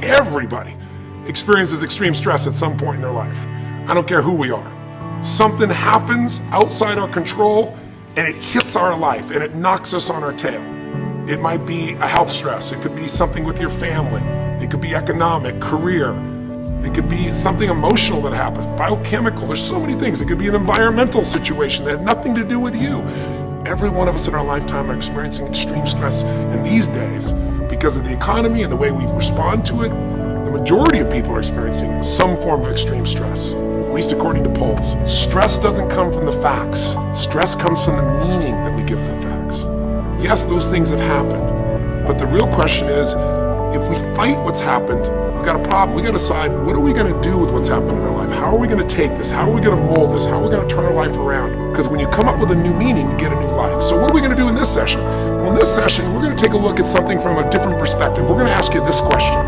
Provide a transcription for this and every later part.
everybody experiences extreme stress at some point in their life. I don't care who we are. Something happens outside our control and it hits our life and it knocks us on our tail. It might be a health stress. It could be something with your family. It could be economic, career. It could be something emotional that happens, biochemical. There's so many things. It could be an environmental situation that had nothing to do with you. Every one of us in our lifetime are experiencing extreme stress. And these days, because of the economy and the way we respond to it, the majority of people are experiencing some form of extreme stress, at least according to polls. Stress doesn't come from the facts. Stress comes from the meaning that we give the facts. Yes, those things have happened, but the real question is, if we fight what's happened, we've got a problem. We got to decide, what are we going to do with what's happened in our life? How are we going to take this? How are we going to mold this? How are we going to turn our life around? Because when you come up with a new meaning, you get a new life. So what are we going to do in this session? Well, in this session, we're going to take a look at something from a different perspective. We're going to ask you this question.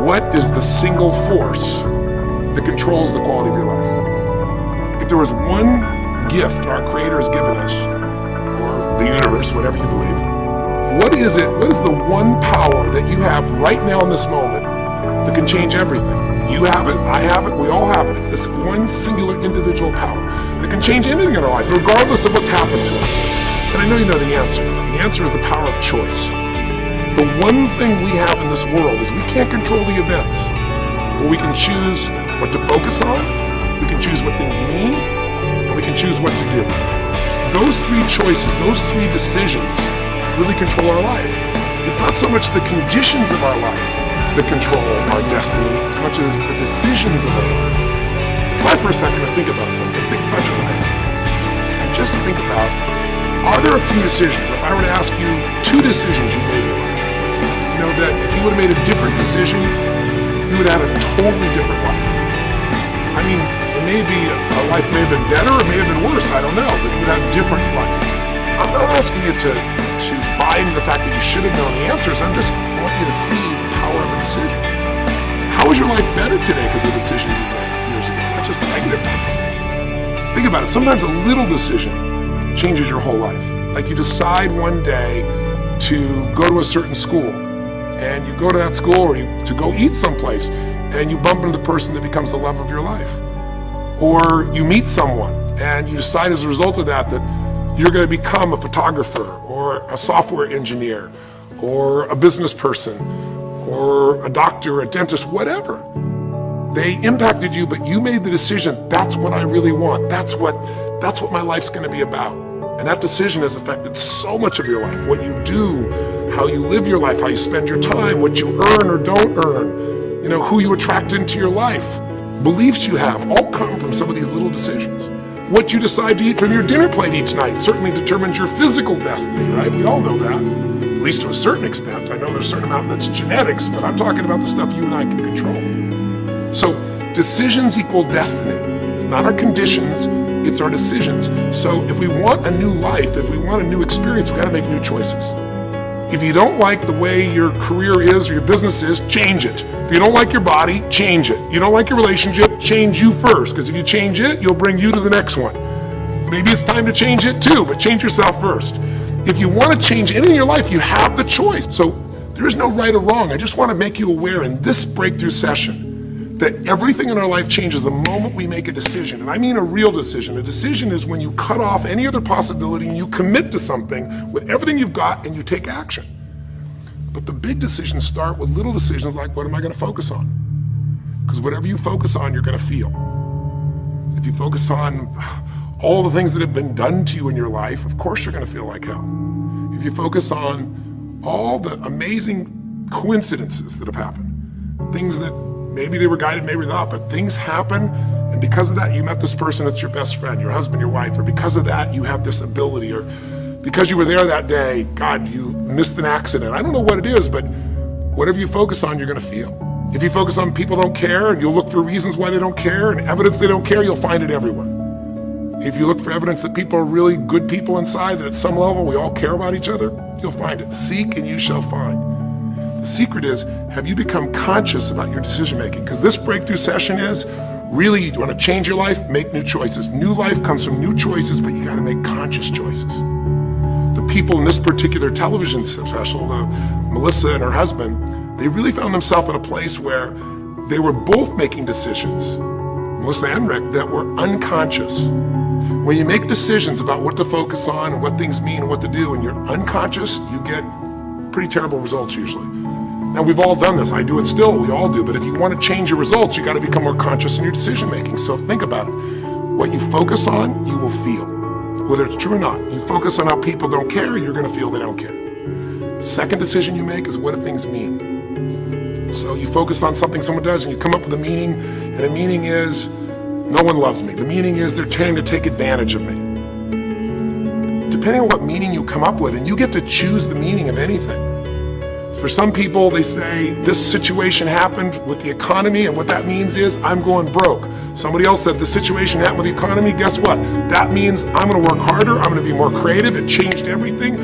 What is the single force that controls the quality of your life? If there was one gift our Creator has given us, or the universe, whatever you believe, what is it? What is the one power that you have right now in this moment that can change everything? You have it, I have it, we all have it. It's this one singular individual power that can change anything in our life, regardless of what's happened to us. And I know you know the answer. The answer is the power of choice. The one thing we have in this world is we can't control the events, but we can choose what to focus on, we can choose what things mean, and we can choose what to do. Those three choices, those three decisions really control our life. It's not so much the conditions of our life that control our destiny as much as the decisions of our life. Try for a second to think about something. Think about your life. And just think about, are there a few decisions? If I were to ask you 2 decisions you made in your life, you know that if you would have made a different decision, you would have had a totally different life. I mean, it may be, a life may have been better, it may have been worse, I don't know, but you would have a different life. I'm not asking you to buy into the fact that you should have known the answers. I'm just want you to see the power of a decision. How is your life better today because of a decision you made years ago? Not just negative. Think about it. Sometimes a little decision changes your whole life. Like you decide one day to go to a certain school, and you go to that school, or to go eat someplace, and you bump into the person that becomes the love of your life. Or you meet someone, and you decide as a result of that you're going to become a photographer or a software engineer or a business person or a doctor, a dentist, whatever. They impacted you, but you made the decision, that's what I really want. That's what my life's going to be about. And that decision has affected so much of your life. What you do, how you live your life, how you spend your time, what you earn or don't earn, who you attract into your life. Beliefs you have all come from some of these little decisions. What you decide to eat from your dinner plate each night certainly determines your physical destiny, right? We all know that, at least to a certain extent. I know there's a certain amount that's genetics, but I'm talking about the stuff you and I can control. So decisions equal destiny. It's not our conditions, it's our decisions. So if we want a new life, if we want a new experience, we've got to make new choices. If you don't like the way your career is or your business is, change it. If you don't like your body, change it. You don't like your relationship, change you first, because if you change it, you'll bring you to the next one. Maybe it's time to change it too, but change yourself first. If you want to change anything in your life, you have the choice. So there is no right or wrong. I just want to make you aware in this breakthrough session that everything in our life changes the moment we make a decision. And I mean a real decision. A decision is when you cut off any other possibility and you commit to something with everything you've got and you take action. But the big decisions start with little decisions like, what am I going to focus on? Because whatever you focus on, you're going to feel. If you focus on all the things that have been done to you in your life, of course you're going to feel like hell. If you focus on all the amazing coincidences that have happened, things that maybe they were guided, maybe not, but things happen, and because of that, you met this person that's your best friend, your husband, your wife, or because of that, you have this ability, or because you were there that day, God, you missed an accident. I don't know what it is, but whatever you focus on, you're going to feel. If you focus on people don't care, and you'll look for reasons why they don't care, and evidence they don't care, you'll find it everywhere. If you look for evidence that people are really good people inside, that at some level we all care about each other, you'll find it. Seek and you shall find. The secret is, have you become conscious about your decision making? Because this breakthrough session is, really, you want to change your life, make new choices. New life comes from new choices, but you got to make conscious choices. The people in this particular television special, Melissa and her husband, they really found themselves in a place where they were both making decisions, Melissa and Rick, that were unconscious. When you make decisions about what to focus on and what things mean and what to do, and you're unconscious, you get pretty terrible results usually. Now, we've all done this. I do it still. We all do. But if you want to change your results, you got to become more conscious in your decision making. So think about it. What you focus on, you will feel, whether it's true or not. You focus on how people don't care, you're going to feel they don't care. Second decision you make is what do things mean. So you focus on something someone does and you come up with a meaning, and the meaning is no one loves me. The meaning is they're trying to take advantage of me. Depending on what meaning you come up with, and you get to choose the meaning of anything. For some people, they say this situation happened with the economy, and what that means is I'm going broke. Somebody else said the situation happened with the economy. Guess what? That means I'm going to work harder. I'm going to be more creative. It changed everything.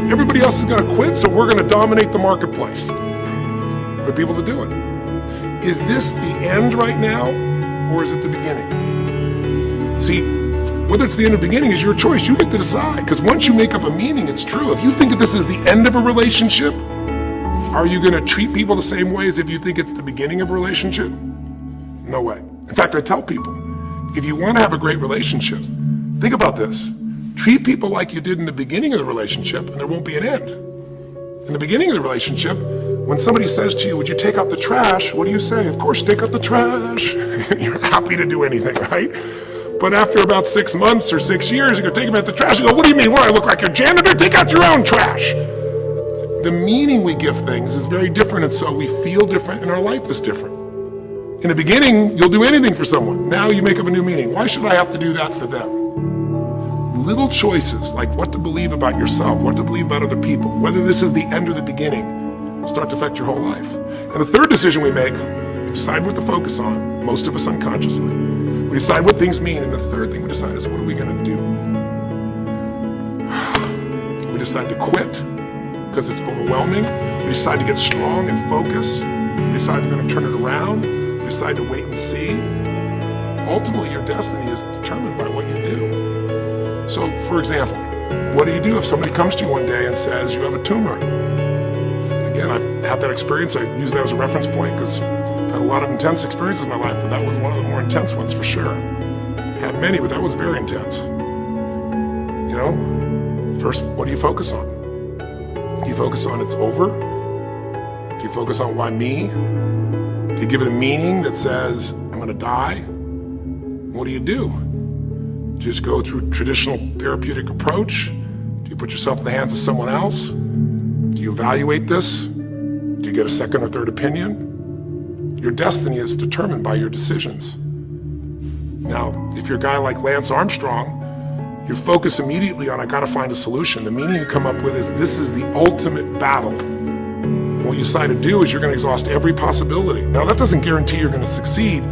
Everybody else is going to quit, so we're going to dominate the marketplace. For people to do it. Is this the end right now, or is it the beginning? See, whether it's the end or beginning is your choice. You get to decide, because once you make up a meaning, it's true. If you think that this is the end of a relationship, are you going to treat people the same way as if you think it's the beginning of a relationship? No way. In fact, I tell people, if you want to have a great relationship, think about this. Treat people like you did in the beginning of the relationship, and there won't be an end. In the beginning of the relationship, when somebody says to you, would you take out the trash? What do you say? Of course, take out the trash. You're happy to do anything, right? But after about 6 months or 6 years, you go take them out the trash. You go, what do you mean? What, I look like your janitor? Take out your own trash. The meaning we give things is very different, and so we feel different, and our life is different. In the beginning, you'll do anything for someone. Now you make up a new meaning. Why should I have to do that for them? Little choices, like what to believe about yourself, what to believe about other people, whether this is the end or the beginning, start to affect your whole life. And the third decision we make, we decide what to focus on, most of us unconsciously. We decide what things mean, and the third thing we decide is what are we going to do? We decide to quit, because it's overwhelming. We decide to get strong and focus. We decide we're going to turn it around. We decide to wait and see. Ultimately, your destiny is determined by what you do. So, for example, what do you do if somebody comes to you one day and says you have a tumor? Again, I've had that experience. I use that as a reference point because I've had a lot of intense experiences in my life, but that was one of the more intense ones for sure. Had many, but that was very intense. You know, first, what do you focus on? Do you focus on it's over? Do you focus on why me? Do you give it a meaning that says, I'm going to die? What do? Do you just go through traditional therapeutic approach? Do you put yourself in the hands of someone else? Do you evaluate this? Do you get a second or third opinion? Your destiny is determined by your decisions. Now, if you're a guy like Lance Armstrong, you focus immediately on, I gotta find a solution. The meaning you come up with is, this is the ultimate battle. And what you decide to do is you're gonna exhaust every possibility. Now that doesn't guarantee you're gonna succeed,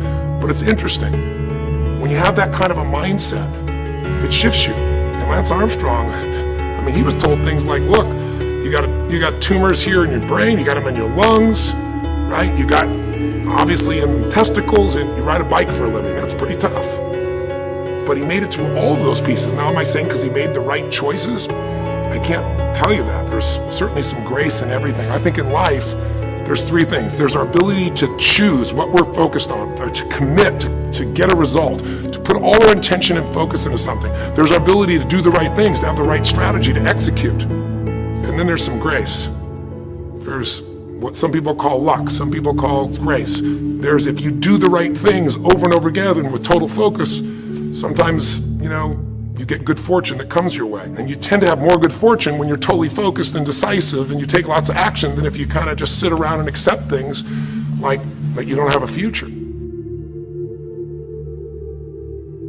but it's interesting. When you have that kind of a mindset, it shifts you. And Lance Armstrong, I mean, he was told things like, look, you got tumors here in your brain, you got them in your lungs, right? You got, obviously, in testicles, and you ride a bike for a living. That's pretty tough. But he made it through all of those pieces. Now, am I saying because he made the right choices? I can't tell you that. There's certainly some grace in everything. I think in life, there's three things. There's our ability to choose what we're focused on, or to commit, to get a result, to put all our intention and focus into something. There's our ability to do the right things, to have the right strategy, to execute. And then there's some grace. There's what some people call luck, some people call grace. There's if you do the right things over and over again and with total focus, sometimes, you know, you get good fortune that comes your way. And you tend to have more good fortune when you're totally focused and decisive and you take lots of action than if you kind of just sit around and accept things like you don't have a future.